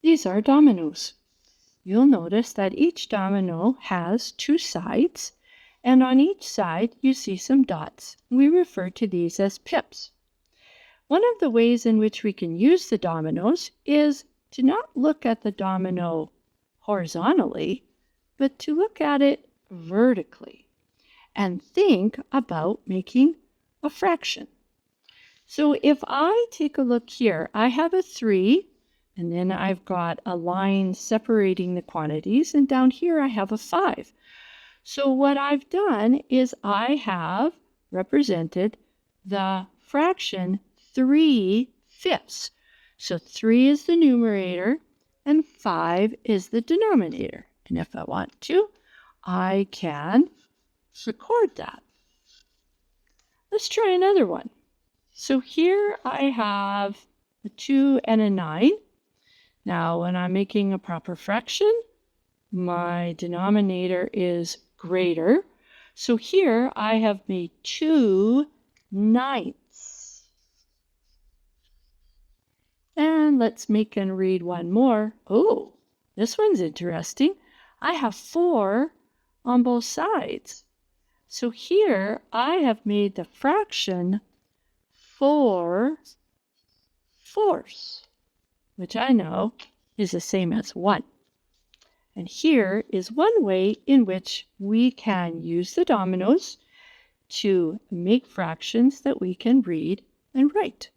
These are dominoes. You'll notice that each domino has two sides, and on each side you see some dots. We refer to these as pips. One of the ways in which we can use the dominoes is to not look at the domino horizontally, but to look at it vertically and think about making a fraction. So if I take a look here, I have a 3, and then I've got a line separating the quantities, and down here I have a 5. So what I've done is I have represented the fraction 3/5. So 3 is the numerator and 5 is the denominator. And if I want to, I can record that. Let's try another one. So here I have a 2 and a 9. Now when I'm making a proper fraction, my denominator is greater. So here I have made 2/9. And let's make and read one more. Oh, this one's interesting. I have 4 on both sides. So here I have made the fraction 4/4, which I know is the same as 1. And here is one way in which we can use the dominoes to make fractions that we can read and write.